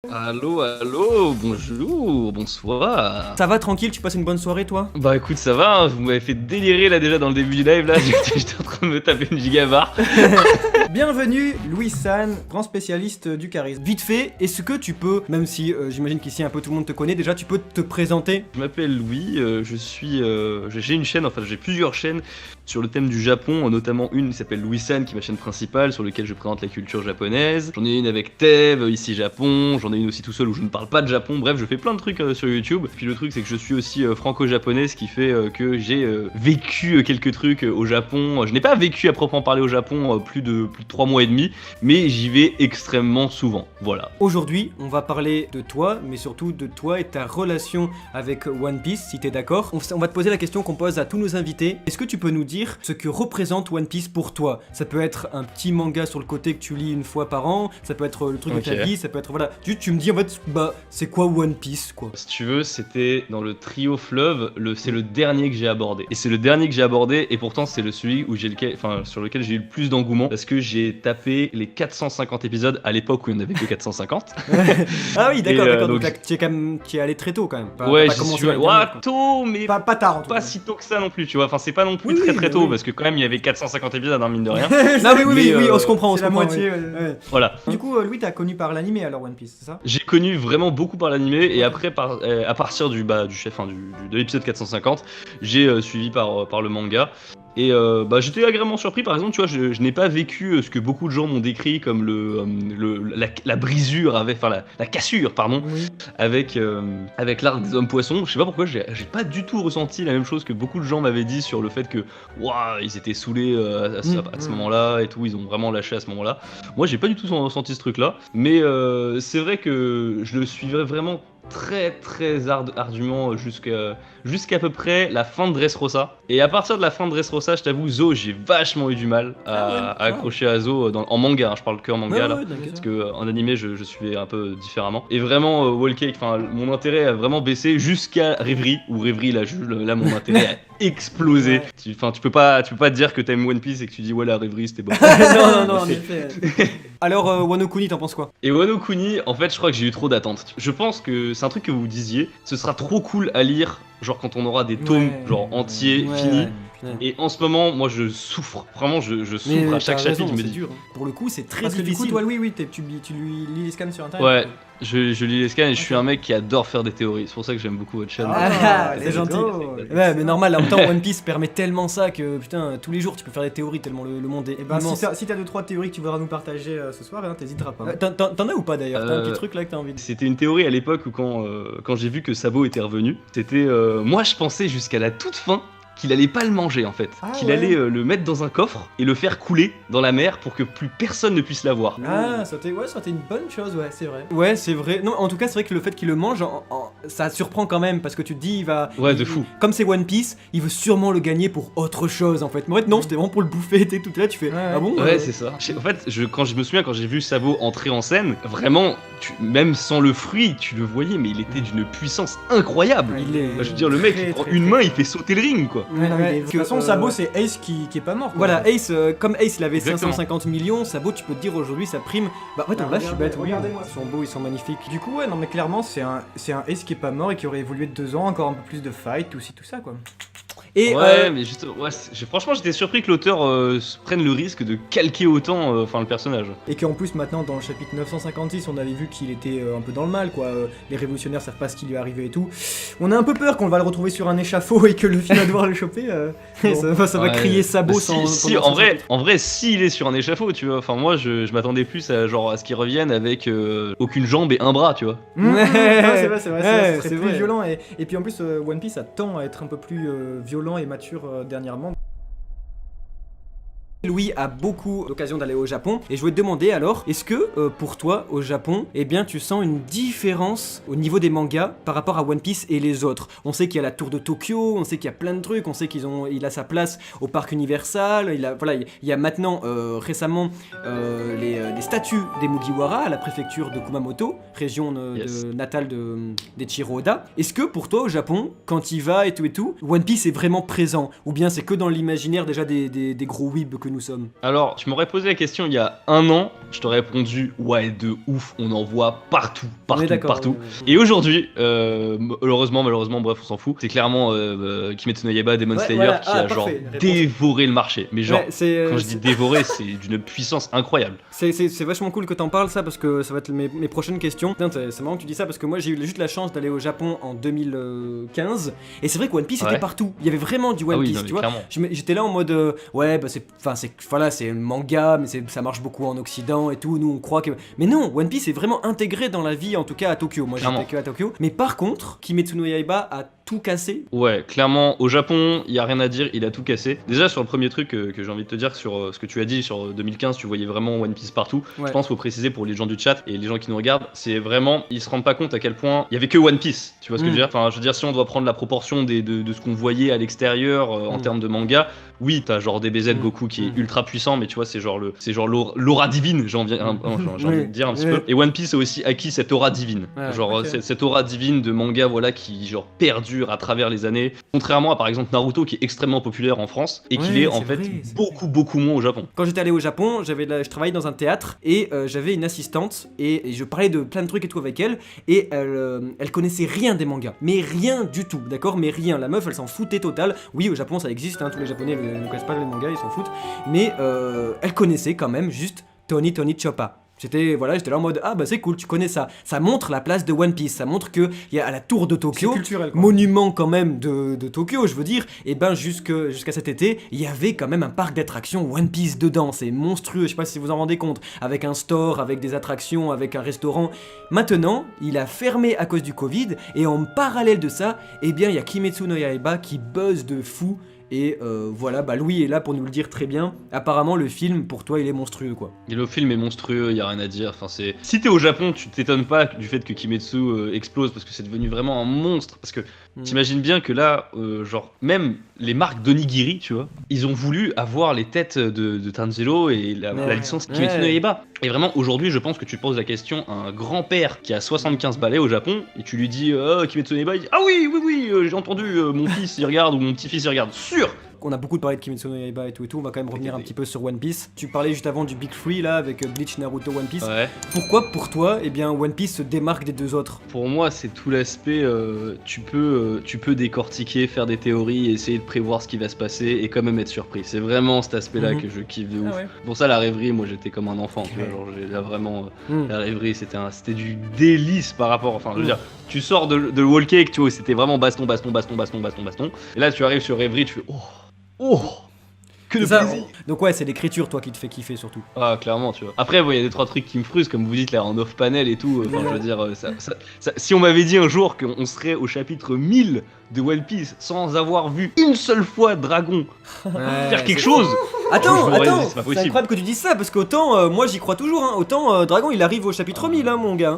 Allô, allô, bonjour, bonsoir. Ça va tranquille, tu passes une bonne soirée toi? Bah écoute, ça va, hein, vous m'avez fait délirer là déjà dans le début du live, là, j'étais en train de me taper une gigabar. Bienvenue, Louis San, grand spécialiste du charisme. Vite fait, est-ce que tu peux, même si j'imagine qu'ici un peu tout le monde te connaît, déjà tu peux te présenter? Je m'appelle Louis, j'ai une chaîne, enfin j'ai plusieurs chaînes sur le thème du Japon, notamment une qui s'appelle Louis San, qui est ma chaîne principale, sur laquelle je présente la culture japonaise. J'en ai une avec Tev, ici Japon, j'en ai une aussi tout seul où je ne parle pas de Japon, bref, je fais plein de trucs sur YouTube. Puis le truc c'est que je suis aussi franco-japonais, ce qui fait que j'ai vécu quelques trucs au Japon. Je n'ai pas vécu à proprement parler au Japon plus de 3 mois et demi, mais j'y vais extrêmement souvent, voilà. Aujourd'hui, on va parler de toi, mais surtout de toi et ta relation avec One Piece, si t'es d'accord. On va te poser la question qu'on pose à tous nos invités. Est-ce que tu peux nous dire ce que représente One Piece pour toi? Ça peut être un petit manga sur le côté que tu lis une fois par an, ça peut être le truc de ta vie, ça peut être voilà. Tu me dis en fait, bah c'est quoi One Piece quoi? Si tu veux, c'était dans le trio fleuve, c'est le dernier que j'ai abordé. Et c'est le dernier que j'ai abordé, et pourtant c'est celui où sur lequel j'ai eu le plus d'engouement, parce que j'ai tapé les 450 épisodes à l'époque où il n'y en avait que 450. Ah oui, d'accord, d'accord. Donc donc là, tu es allé très tôt quand même. Ouais, t'as j'y commencé suis allé tôt, mais pas tard en tout pas cas. si tôt que ça non plus, tu vois. Enfin, c'est pas non plus Oui, très oui, tôt, oui. parce que quand même il y avait 450 épisodes, hein, mine de rien. Non mais oui, Mais, on se comprend, on se c'est la comprend. moitié, ouais. Voilà. Du coup, Louis, t'as connu par l'animé alors One Piece, c'est ça? J'ai connu vraiment beaucoup par l'animé, et après, à partir de l'épisode 450, j'ai suivi par le manga. Et j'étais agréablement surpris, par exemple, tu vois, je n'ai pas vécu ce que beaucoup de gens m'ont décrit comme la brisure, la cassure, pardon, Oui. avec l'arc des hommes poissons. Je sais pas pourquoi, j'ai pas du tout ressenti la même chose que beaucoup de gens m'avaient dit sur le fait que, waouh, ils étaient saoulés à ce moment-là et tout, ils ont vraiment lâché à ce moment-là. Moi, j'ai pas du tout ressenti ce truc-là, mais c'est vrai que je le suivrais vraiment très très ardument jusqu'à à peu près la fin de Dressrosa. Et à partir de la fin de Dressrosa, je t'avoue, Zo, j'ai vachement eu du mal à accrocher à Zo en manga, hein, je parle que en manga là. Parce que en animé, je suivais un peu différemment. Et vraiment, Whole Cake, mon intérêt a vraiment baissé jusqu'à Rêverie, où Rêverie, là, mon intérêt a explosé. Tu peux pas te dire que t'aimes One Piece et que tu dis, ouais, la Rêverie, c'était bon. non, en effet. Alors, Wano Kuni, t'en penses quoi? Et Wano Kuni, en fait, je crois que j'ai eu trop d'attentes. Je pense que c'est un truc que vous disiez, ce sera trop cool à lire, genre quand on aura des tomes, genre entiers, finis. Et en ce moment, moi je souffre, vraiment je souffre à chaque chapitre, je me dis. Dur, hein. Pour le coup, c'est très Parce que difficile. du coup, toi, oui, tu lis les scans sur internet. Ouais, je lis les scans et je suis un mec qui adore faire des théories, c'est pour ça que j'aime beaucoup votre chaîne. C'est let's gentil. go. Ouais, mais normal, en même temps, One Piece permet tellement ça que putain, tous les jours tu peux faire des théories tellement le monde est Et ben, immense. si t'as 2-3 théories que tu voudras nous partager ce soir, hein, t'hésiteras pas. T'en as ou pas d'ailleurs? T'as un petit Euh, truc là que t'as envie de. C'était une théorie à l'époque où quand j'ai vu que Sabo était revenu, c'était moi je pensais jusqu'à la toute fin qu'il allait pas le manger en fait, qu'il allait le mettre dans un coffre et le faire couler dans la mer pour que plus personne ne puisse l'avoir. Ah, ça aurait été une bonne chose, ouais, c'est vrai. Ouais, c'est vrai. Non, en tout cas, c'est vrai que le fait qu'il le mange, ça surprend quand même parce que tu te dis, il va. Ouais, de fou. Comme c'est One Piece, il veut sûrement le gagner pour autre chose en fait. Mais en fait, non, c'était vraiment pour le bouffer. T'es tout là, tu fais. Ouais, Ah bon? Ouais, c'est ça. En fait, quand je me souviens, quand j'ai vu Sabo entrer en scène, vraiment, même sans le fruit, tu le voyais, mais il était d'une puissance incroyable. Il est. Je veux dire, le mec, Très, il prend très, une très main, il fait sauter le ring, quoi. Ouais, non, mais Ouais, de toute façon, Sabo, c'est Ace qui est pas mort. Quoi. Voilà, Ace, comme Ace il avait Exactement. 550 millions, Sabo tu peux te dire aujourd'hui sa prime. Bah en fait, là je suis bête, oui. Regardez-moi. Ils sont beaux, ils sont magnifiques. Du coup, ouais, non, mais clairement, c'est un Ace qui est pas mort et qui aurait évolué de 2 ans, encore un peu plus de fight, tout ça, quoi. Et Ouais, mais juste, franchement, j'étais surpris que l'auteur prenne le risque de calquer autant, le personnage. Et qu'en plus, maintenant, dans le chapitre 956, on avait vu qu'il était un peu dans le mal, quoi. Les révolutionnaires savent pas ce qui lui est arrivé et tout. On a un peu peur qu'on va le retrouver sur un échafaud et que le film va devoir le choper. Ça va Ouais. crier Sabo Si, sans. si, pendant en son vrai, chapitre. en vrai, s'il est sur un échafaud, tu vois. Enfin, moi, je m'attendais plus à ce qu'il revienne avec aucune jambe et un bras, tu vois. Ouais, Ouais, c'est vrai, ouais, ce serait c'est plus vrai. violent. Et puis en plus, One Piece a tend à être un peu plus violent et mature dernièrement. Louis a beaucoup d'occasions d'aller au Japon et je voulais te demander alors, est-ce que pour toi au Japon, eh bien tu sens une différence au niveau des mangas par rapport à One Piece et les autres? On sait qu'il y a la tour de Tokyo, on sait qu'il y a plein de trucs, on sait il a sa place au parc Universal, il y a maintenant récemment les statues des Mugiwara à la préfecture de Kumamoto, région natale d'Eiichiro Oda. Est-ce que pour toi au Japon, quand il va et tout, One Piece est vraiment présent ou bien c'est que dans l'imaginaire déjà des gros weebs que que nous sommes. Alors, tu m'aurais posé la question il y a un an, je t'aurais répondu ouais de ouf, on en voit partout, On est d'accord, partout. ouais. Et aujourd'hui, malheureusement, bref, on s'en fout. C'est clairement Kimetsu no Yaiba Demon Ouais, Slayer voilà. qui Ah, a parfait, genre réponse. dévoré le marché. Mais genre, Ouais, c'est quand je dis dévoré, c'est d'une puissance incroyable. c'est vachement cool que t'en parles ça parce que ça va être mes prochaines questions. Putain, c'est marrant que tu dis ça parce que moi j'ai eu juste la chance d'aller au Japon en 2015 et c'est vrai que One Piece Ouais. était partout. Il y avait vraiment du One Ah oui, Piece, non, mais tu vois. clairement. J'étais là en mode ouais bah c'est manga mais ça marche beaucoup en Occident et tout. Nous on croit que mais non, One Piece est vraiment intégré dans la vie en tout cas à Tokyo. Moi Clairement. j'étais que à Tokyo. Mais par contre, Kimetsu no Yaiba a tout cassé. Ouais, clairement, au Japon, il y a rien à dire, il a tout cassé. Déjà, sur le premier truc que j'ai envie de te dire, sur ce que tu as dit, sur 2015, tu voyais vraiment One Piece partout. Ouais. Je pense qu'il faut préciser pour les gens du chat et les gens qui nous regardent, c'est vraiment, ils se rendent pas compte à quel point il y avait que One Piece. Tu vois ce que je veux dire? Enfin, je veux dire, si on doit prendre la proportion de ce qu'on voyait à l'extérieur en termes de manga, oui, t'as genre DBZ Goku qui est ultra puissant, mais tu vois, c'est genre l'aura divine, j'ai envie de dire un petit peu. Et One Piece a aussi acquis cette aura divine. Ouais, Genre, ok. cette aura divine de manga, voilà, qui genre perdure à travers les années. Contrairement à par exemple Naruto qui est extrêmement populaire en France et qui Ouais, l'est en c'est fait vrai, c'est beaucoup moins au Japon. Quand j'étais allé au Japon, je travaillais dans un théâtre et j'avais une assistante et je parlais de plein de trucs et tout avec elle et elle connaissait rien des mangas, mais rien du tout, d'accord, mais rien. La meuf, elle s'en foutait total. Oui, au Japon ça existe, hein, tous les Japonais ne connaissent pas les mangas, ils s'en foutent, mais elle connaissait quand même juste Tony Choppa. J'étais là en mode ah bah c'est cool, tu connais ça. Ça montre la place de One Piece, ça montre que il y a à la tour de C'est Tokyo, culturel, quoi. monument quand même de Tokyo, je veux dire, et ben jusqu'à cet été, il y avait quand même un parc d'attractions One Piece dedans, c'est monstrueux, je sais pas si vous en rendez compte, avec un store, avec des attractions, avec un restaurant. Maintenant, il a fermé à cause du Covid, et en parallèle de ça, eh bien il y a Kimetsu no Yaiba qui buzz de fou. Et voilà, bah Louis est là pour nous le dire très bien. Apparemment, le film, pour toi, il est monstrueux, quoi. Et le film est monstrueux, y a rien à dire. Enfin, c'est... Si t'es au Japon, tu t'étonnes pas du fait que Kimetsu explose parce que c'est devenu vraiment un monstre. Parce que t'imagines bien que là, genre, même les marques d'Onigiri, tu vois, ils ont voulu avoir les têtes de Tanjiro et la licence Kimetsu no Yaiba. Et vraiment, aujourd'hui, je pense que tu poses la question à un grand-père qui a 75 balais au Japon et tu lui dis Kimetsu no Yaiba, il dit ah oui, j'ai entendu, mon fils il regarde ou mon petit-fils il regarde. Sûr. On a beaucoup parlé de Kimetsu no Yaiba et tout, on va quand même revenir un petit peu sur One Piece. Tu parlais juste avant du Big Three là, avec Bleach, Naruto, One Piece. Ouais. Pourquoi pour toi, eh bien, One Piece se démarque des deux autres? Pour moi, c'est tout l'aspect, tu peux décortiquer, faire des théories, essayer de prévoir ce qui va se passer et quand même être surpris. C'est vraiment cet aspect-là que je kiffe de ouf. ouais. Pour ça, la rêverie, moi j'étais comme un enfant. Tu vois, genre, là vraiment, la rêverie, c'était du délice par rapport. Enfin, je veux dire, tu sors de Wall Cake, tu vois, c'était vraiment baston. Et là, tu arrives sur rêverie, tu fais oh, que de Ça, plaisir. donc ouais, c'est l'écriture toi qui te fait kiffer surtout. Ah, clairement, tu vois. Après, il y a des trois trucs qui me frustrent, comme vous dites là, en off-panel et tout. Enfin, je veux dire, si on m'avait dit un jour qu'on serait au chapitre 1000 de One Piece sans avoir vu une seule fois Dragon faire quelque chose. Attends, je m'aurais dit, c'est pas c'est possible. incroyable que tu dises ça parce qu'autant moi j'y crois toujours, hein. Autant Dragon il arrive au chapitre 1000 hein, mon gars.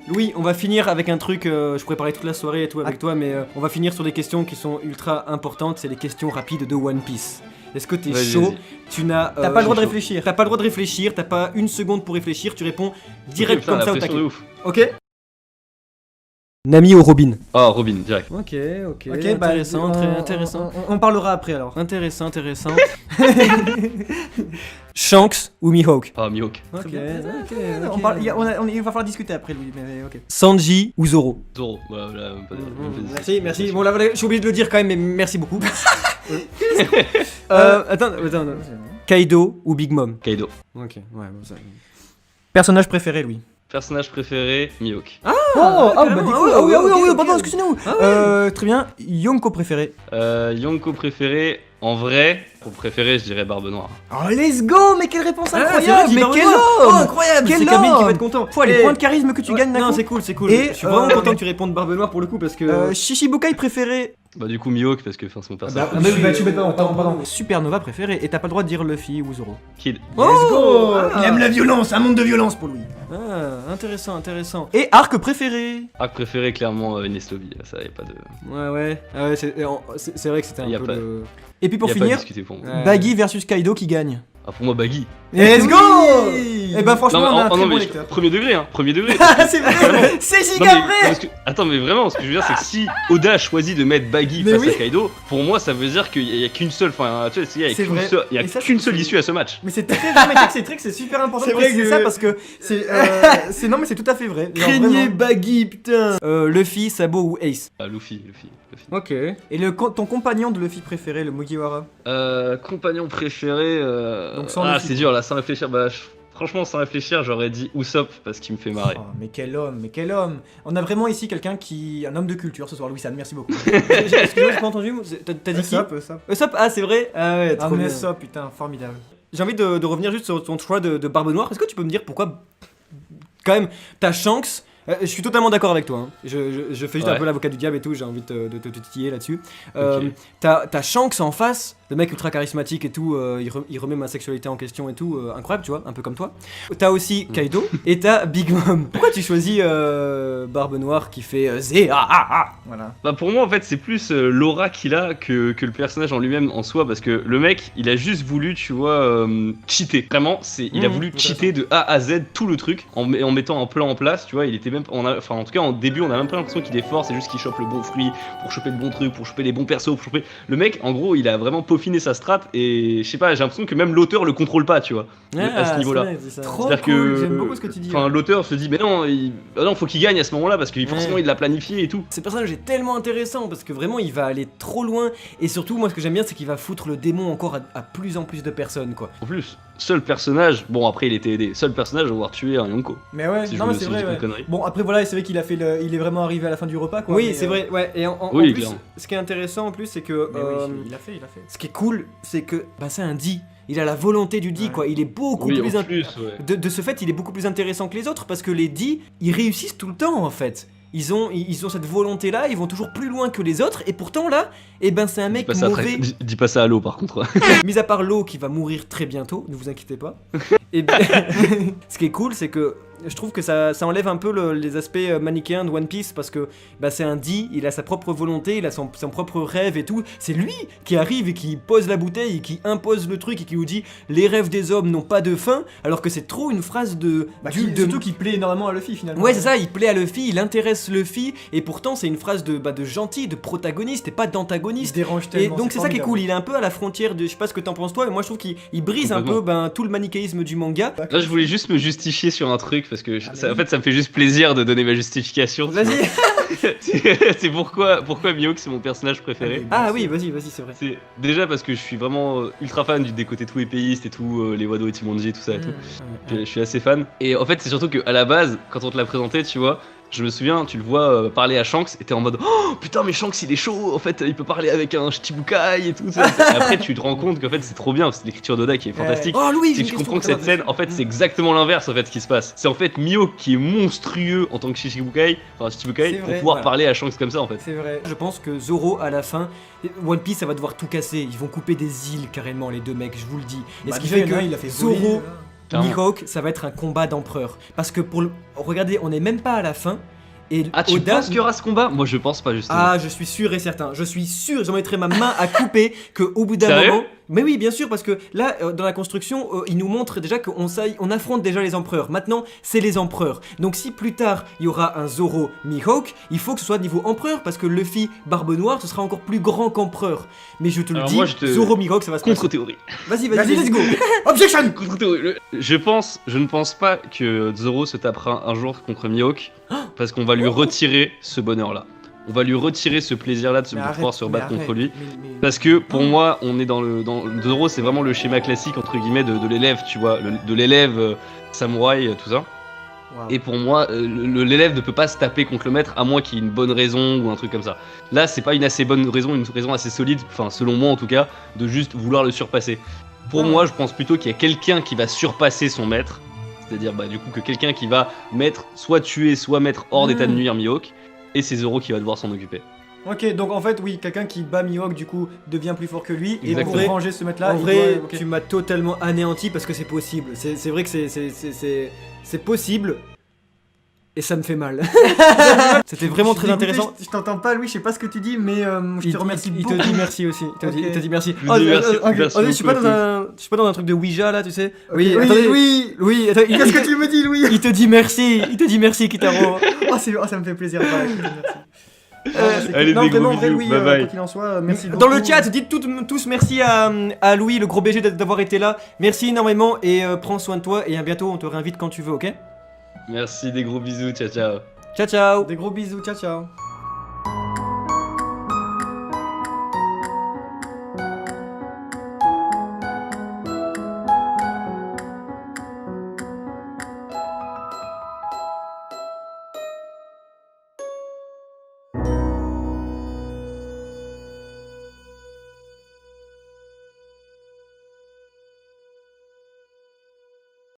Louis, on va finir avec un truc, je pourrais parler toute la soirée et tout avec toi, mais on va finir sur des questions qui sont ultra importantes, c'est les questions rapides de One Piece. Est-ce que t'es Vas-y, chaud? vas-y. Tu n'as T'as pas le droit de chaud. réfléchir. T'as pas le droit de réfléchir, t'as pas une seconde pour réfléchir, tu réponds direct Putain, comme la ça au pression taquet. de ouf. Ok? Nami ou Robin? Ah, Robin, direct. Ok, Ok, intéressant, bah, très intéressant. On parlera après alors. Intéressant. Shanks ou Mihawk? Ah, Mihawk. Ok, Très bien. On parle- il va falloir discuter après, Louis, mais ok. Sanji ou Zoro? Zoro. Voilà, Merci. Bon là, voilà, je suis obligé de le dire quand même, mais merci beaucoup. Attends. Kaido ou Big Mom? Kaido. Ok, ouais, bon ça. Personnage préféré, Louis. Personnage préféré, Mihawk. Bah carrément, du coup, ah oui, ok, pardon, ok. excusez-nous. Très bien. Yonko préféré. Yonko préféré, en vrai, pour préféré, je dirais Barbe Noire. Oh, let's go, mais quelle réponse Ah, incroyable. Mais quel Oh, homme. incroyable! Quel C'est Camille qui homme. va être content. Faut les Et- points de charisme que tu Ouais, gagnes, non, d'accord. c'est cool. Et, je suis vraiment euh, content que tu répondes Barbe Noire pour le coup parce que. Shishibukai préféré. Bah, du coup, Mihawk, parce que c'est mon personnage. Ah bah, tu mets pas, pardon. Supernova préféré. Et t'as pas le droit de dire Luffy ou Zoro. Kid. Let's go. Ah. Il aime la violence, un monde de violence pour lui. Ah, intéressant. Et arc préféré. Arc préféré, clairement, Ines Lobby. Ça, y a pas de. Ouais. Ah ouais, c'est vrai que c'était un Y a peu pas- le. Et puis pour y a pas à finir, discuter pour moi. Ouais. Baggy versus Kaido qui gagne. Ah, pour moi, Baggy. Let's go. Oui. Et bah franchement, Non, on a un oh, très non, bon mais lecteur. premier degré, hein. Premier degré. Ah, c'est vrai, Vraiment. c'est Non, giga mais, vrai. parce que- attends, mais vraiment, ce que je veux dire, c'est que si Oda choisit de mettre Baggy Mais face oui. à Kaido, pour moi, ça veut dire qu'il y a qu'une seule, enfin, tu vois, il y a C'est qu'une vrai. seule, il y a Et ça, qu'une c'est- seule issue à ce match. Mais c'est très vrai, mec, c'est vrai que c'est super important C'est de vrai préciser que- ça parce que c'est non mais c'est tout à fait vrai. Genre, Craignez vraiment. Baggy, putain. Luffy, Sabo ou Ace. Ah, Luffy. Ok. Et ton compagnon de Luffy préféré, le Mugiwara. Compagnon préféré. Donc sans Ah, Luffy. c'est dur là, sans réfléchir. Bah, franchement, sans réfléchir, j'aurais dit Usopp parce qu'il me fait marrer. Oh, mais quel homme, mais quel homme. On a vraiment ici quelqu'un qui un homme de culture ce soir, Louis-San, merci beaucoup. Excuse-moi, j'ai pas entendu. T'as dit qui ça. Usopp, ah c'est vrai. Ah ouais, Ah trop mais bien. ça, putain, formidable. J'ai envie de revenir juste sur ton choix de Barbe Noire. Est-ce que tu peux me dire pourquoi, quand même, t'as Shanks. Je suis totalement d'accord avec toi. Hein. Je fais juste un Ouais. peu l'avocat du diable et tout. J'ai envie de te titiller là-dessus. Ok. T'as Shanks en face, le mec ultra charismatique et tout. Il remet ma sexualité en question et tout. Incroyable, tu vois, un peu comme toi. T'as aussi Kaido et t'as Big Mom. Pourquoi tu choisis Barbe Noire qui fait Zé ah ah ah. Voilà. Bah pour moi en fait c'est plus l'aura qu'il a que le personnage en lui-même en soi parce que le mec il a juste voulu tu vois cheater vraiment il a voulu intéressant. cheater de A à Z tout le truc en mettant un plan en place tu vois il était même enfin en tout cas en début on a même pas l'impression qu'il est fort c'est juste qu'il chope le bon fruit pour choper le bon truc pour choper les bons persos pour choper le mec en gros il a vraiment peaufiné sa strat et je sais pas j'ai l'impression que même l'auteur le contrôle pas tu vois à ce c'est niveau-là. vrai, c'est ça. Trop C'est-à-dire cool, que j'aime beaucoup ce que tu dis. enfin l'auteur se dit mais non faut qu'il gagne à ce moment-là parce que forcément Ouais. il l'a planifié et tout. Ce personnage est tellement intéressant parce que vraiment il va aller trop loin et surtout moi ce que j'aime bien c'est qu'il va foutre le démon encore à plus en plus de personnes quoi. En plus, seul personnage, bon après il était aidé, seul personnage à avoir tué un Yonko. Mais ouais, Si non je mais me c'est si je vrai. dis pas Ouais. de conneries. Bon après voilà, c'est vrai qu'il a fait il est vraiment arrivé à la fin du repas quoi. Oui mais, c'est vrai ouais et en Oui, plus clairement. ce qui est intéressant en plus c'est que Mais oui, il a fait. ce qui est cool c'est que bah, c'est un D. Il a la volonté du D Ouais. quoi, il est beaucoup Oui, plus en plus, ouais. de ce fait il est beaucoup plus intéressant que les autres parce que les D ils réussissent tout le temps en fait. Ils ont cette volonté là, ils vont toujours plus loin que les autres et pourtant là, eh ben c'est un mec mauvais. Dis pas ça à l'eau par contre. Mis à part l'eau qui va mourir très bientôt, ne vous inquiétez pas. Et bien, ce qui est cool, c'est que je trouve que ça enlève un peu les aspects manichéens de One Piece parce que bah, c'est un D, il a sa propre volonté, il a son propre rêve et tout. C'est lui qui arrive et qui pose la bouteille et qui impose le truc et qui nous dit les rêves des hommes n'ont pas de fin, alors que c'est trop une phrase de. Surtout qu'il plaît énormément à Luffy finalement. Ouais, c'est ça, il plaît à Luffy, il intéresse Luffy et pourtant c'est une phrase de gentil, de protagoniste et pas Il se d'antagoniste. dérange Et tellement. donc c'est ça qui est formidable. cool, il est un peu à la frontière de, je sais pas ce que t'en penses toi, mais moi je trouve qu'il brise un peu Complètement. tout le manichéisme du manga. Là je voulais juste me justifier sur un truc parce que Allez. en fait ça me fait juste plaisir de donner ma justification. Vas-y. C'est pourquoi Mihawk c'est mon personnage préféré. Ah oui, vas-y, c'est vrai. C'est déjà parce que je suis vraiment ultra fan des côtés tout épéistes et tout, les Wado et Timonji et tout ça et tout. Je suis assez fan. Et en fait, c'est surtout qu'à la base, quand on te l'a présenté, tu vois, je me souviens, tu le vois parler à Shanks et t'es en mode oh putain, mais Shanks il est chaud, en fait, il peut parler avec un Shichibukai et tout ça. Et après, tu te rends compte qu'en fait, c'est trop bien, c'est l'écriture d'Oda qui est fantastique. Oh Louis, Si tu comprends que cette scène, en fait, c'est exactement l'inverse en fait ce qui se passe. C'est en fait Mihawk qui est monstrueux en tant que Shichibukai, C'est Shichibukai, pour vrai, pouvoir voilà. parler à Shanks comme ça en fait. C'est vrai. Je pense que Zoro à la fin, One Piece ça va devoir tout casser. Ils vont couper des îles carrément les deux mecs, je vous le dis. Et Bah, ce qui déjà, fait il y en a que un, il a fait Zoro, voler, Clairement. Mihawk, ça va être un combat d'empereur. Parce que regardez, on n'est même pas à la fin. Et Ah, tu Oda, penses qu'il y aura ce combat? Moi, je pense pas justement. Ah, je suis sûr et certain. Je suis sûr, j'en mettrai ma main à couper que au bout d'un Sérieux moment. Mais oui, bien sûr, parce que là, dans la construction, il nous montre déjà qu'on affronte déjà les empereurs. Maintenant, c'est les empereurs. Donc, si plus tard il y aura un Zoro Mihawk, il faut que ce soit niveau empereur, parce que Luffy Barbe Noire, ce sera encore plus grand qu'empereur. Mais je te le Alors dis, moi, je te- Zoro Mihawk, ça va se passer. Contre-théorie. Vas-y, Vas-y, let's go. Objection. Contre-théorie. Je ne pense pas que Zoro se tapera un jour contre Mihawk, parce qu'on va lui retirer ce bonheur-là. On va lui retirer ce plaisir-là de Mais arrête, pouvoir se rebattre mais contre arrête. lui. Mais- Parce que pour moi, on est dans Zoro, c'est vraiment le schéma classique entre guillemets de l'élève, tu vois, de l'élève samouraï, tout ça. Wow. Et pour moi, l'élève ne peut pas se taper contre le maître à moins qu'il y ait une bonne raison ou un truc comme ça. Là, c'est pas une assez bonne raison, une raison assez solide, enfin selon moi en tout cas, de juste vouloir le surpasser. Pour moi, je pense plutôt qu'il y a quelqu'un qui va surpasser son maître, c'est-à-dire bah, du coup que quelqu'un qui va soit tuer, soit mettre hors d'état de nuire Mihawk, et c'est Zoro qui va devoir s'en occuper. Ok, donc en fait, oui, quelqu'un qui bat Mihawk du coup devient plus fort que lui. Et Exactement. pour venger ce mec-là, En il vrai, doit- ok. tu m'as totalement anéanti parce que c'est possible. C'est vrai que c'est possible. Et ça me fait mal. C'était vraiment très intéressant. Je t'entends pas, Louis, je sais pas ce que tu dis, mais je te remercie Il beaucoup. te dit merci aussi. Il te dit merci. Je dis merci, merci Je suis pas beaucoup à je suis pas dans un truc de Ouija là, tu sais. Oui, attendez, oui. Oui, attends, Qu'est-ce que tu me dis, Louis? il te dit merci. Il te dit merci, Kitaro. Ça me fait plaisir. Bah, écoute, merci. Allez, Non, des vraiment, gros vrai, bisous, Louis, bye bye. quoi qu'il en soit, merci beaucoup. Dans le chat, dites tous merci à Louis, le gros BG, d'avoir été là. Merci énormément et prends soin de toi et à bientôt. On te réinvite quand tu veux, ok? Merci, des gros bisous, ciao ciao. Ciao, ciao. Des gros bisous, ciao ciao.